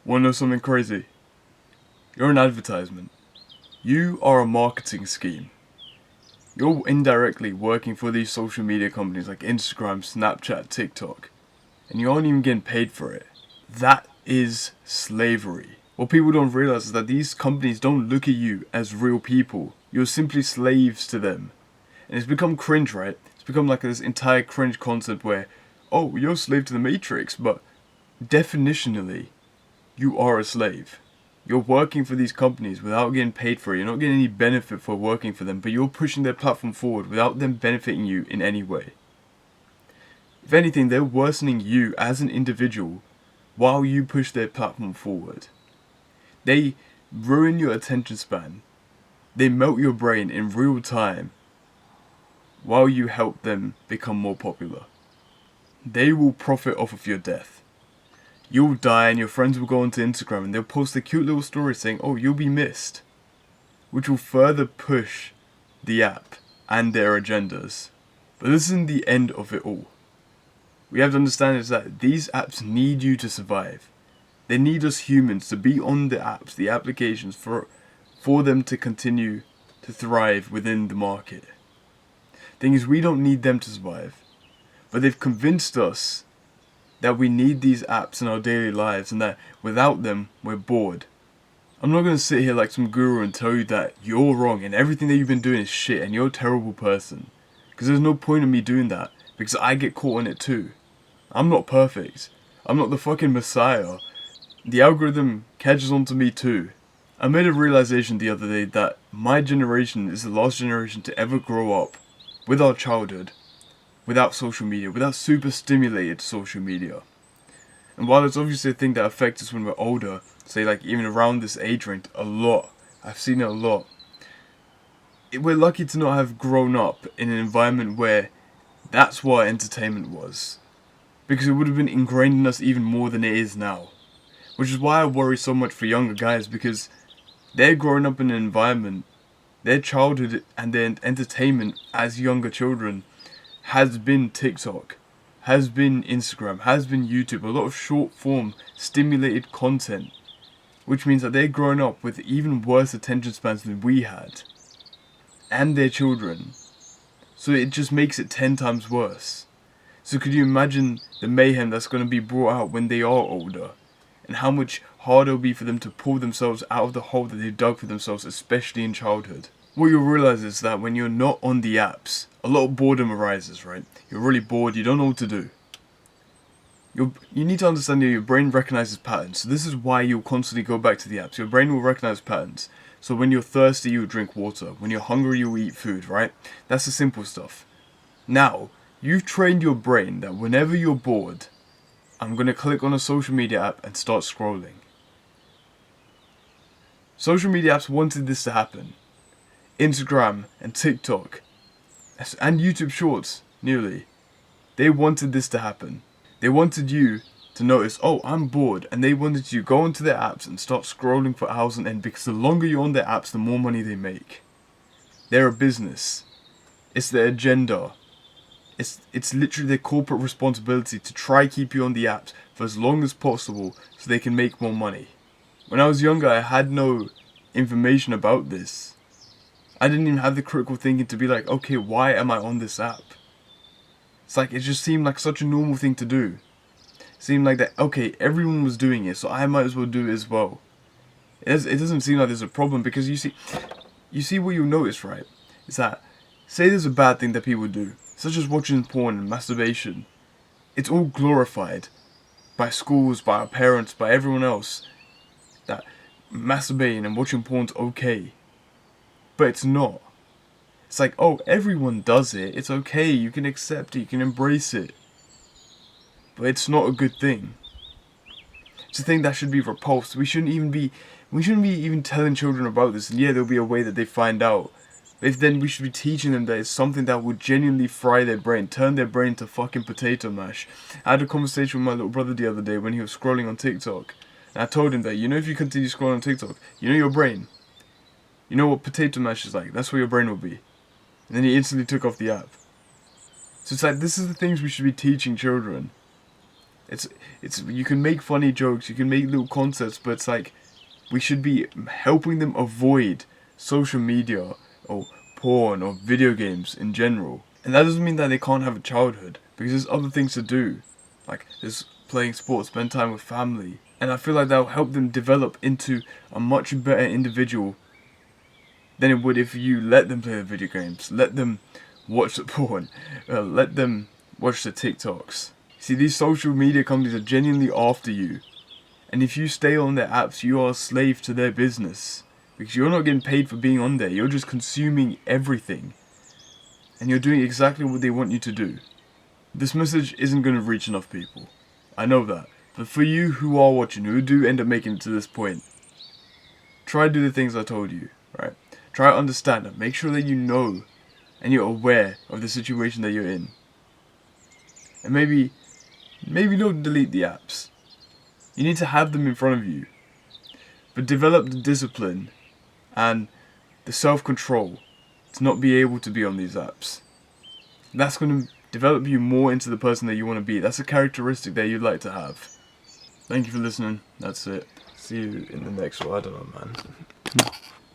Wanna know something crazy? You're an advertisement. You are a marketing scheme. You're indirectly working for these social media companies like Instagram, Snapchat, TikTok, and you aren't even getting paid for it. That is slavery. What people don't realize is that these companies don't look at you as real people. You're simply slaves to them. And it's become cringe, right? It's become like this entire cringe concept where, oh, you're a slave to the Matrix, but definitionally, you are a slave. You're working for these companies without getting paid for it. You're not getting any benefit for working for them, but you're pushing their platform forward without them benefiting you in any way. If anything, they're worsening you as an individual while you push their platform forward. They ruin your attention span. They melt your brain in real time while you help them become more popular. They will profit off of your death. You'll die and your friends will go onto Instagram and they'll post a cute little story saying, oh, you'll be missed. Which will further push the app and their agendas. But this isn't the end of it all. We have to understand is that these apps need you to survive. They need us humans to be on the apps, the applications, for them to continue to thrive within the market. Thing is, we don't need them to survive. But they've convinced us that we need these apps in our daily lives and that without them, we're bored. I'm not going to sit here like some guru and tell you that you're wrong and everything that you've been doing is shit and you're a terrible person. Because there's no point in me doing that, because I get caught in it too. I'm not perfect. I'm not the fucking messiah. The algorithm catches on to me too. I made a realization the other day that my generation is the last generation to ever grow up with our childhood without social media, without super stimulated social media. And while it's obviously a thing that affects us when we're older, say like even around this age range, a lot, I've seen it a lot. We're lucky to not have grown up in an environment where that's what entertainment was. Because it would have been ingrained in us even more than it is now. Which is why I worry so much for younger guys, because they're growing up in an environment, their childhood and their entertainment as younger children has been TikTok, has been Instagram, has been YouTube, a lot of short form stimulated content, which means that they're growing up with even worse attention spans than we had, and their children, so it just makes it 10 times worse. So could you imagine the mayhem that's going to be brought out when they are older, and how much harder it'll be for them to pull themselves out of the hole that they've dug for themselves, especially in childhood. What you'll realize is that when you're not on the apps, a lot of boredom arises, right? You're really bored, you don't know what to do. You need to understand that your brain recognizes patterns. So this is why you'll constantly go back to the apps. Your brain will recognize patterns. So when you're thirsty, you'll drink water. When you're hungry, you'll eat food, right? That's the simple stuff. Now, you've trained your brain that whenever you're bored, I'm going to click on a social media app and start scrolling. Social media apps wanted this to happen. Instagram and TikTok and YouTube Shorts, nearly. They wanted this to happen. They wanted you to notice, oh, I'm bored, and they wanted you to go into their apps and start scrolling for hours on end, because the longer you're on their apps, the more money they make. They're a business. It's their agenda. It's literally their corporate responsibility to try keep you on the apps for as long as possible so they can make more money. When I was younger, I had no information about this. I didn't even have the critical thinking to be like, okay, why am I on this app? It's like, it just seemed like such a normal thing to do. It seemed like that, okay, everyone was doing it, so I might as well do it as well. It doesn't seem like there's a problem, because you see what you'll notice, right? Is that, say there's a bad thing that people do, such as watching porn and masturbation. It's all glorified by schools, by our parents, by everyone else, that masturbating and watching porn's okay. But it's not. It's like, oh, everyone does it. It's okay. You can accept it. You can embrace it. But it's not a good thing. It's a thing that should be repulsed. We shouldn't even be even telling children about this. And yeah, there'll be a way that they find out. If then we should be teaching them that it's something that would genuinely fry their brain, turn their brain to fucking potato mash. I had a conversation with my little brother the other day when he was scrolling on TikTok. And I told him that, if you continue scrolling on TikTok, your brain, you know what potato mash is like. That's where your brain will be. And then he instantly took off the app. So it's like, this is the things we should be teaching children. It's you can make funny jokes, you can make little concepts, but it's like we should be helping them avoid social media or porn or video games in general. And that doesn't mean that they can't have a childhood, because there's other things to do. Like there's playing sports, spend time with family. And I feel like that'll help them develop into a much better individual than it would if you let them play the video games, let them watch the porn, let them watch the TikToks. See, these social media companies are genuinely after you. And if you stay on their apps, you are a slave to their business. Because you're not getting paid for being on there, you're just consuming everything. And you're doing exactly what they want you to do. This message isn't going to reach enough people. I know that. But for you who are watching, who do end up making it to this point, try to do the things I told you, right? Try to understand it. Make sure that you know and you're aware of the situation that you're in. And maybe don't delete the apps. You need to have them in front of you. But develop the discipline and the self-control to not be able to be on these apps. That's going to develop you more into the person that you want to be. That's a characteristic that you'd like to have. Thank you for listening. That's it. See you in the next one. I don't know, man.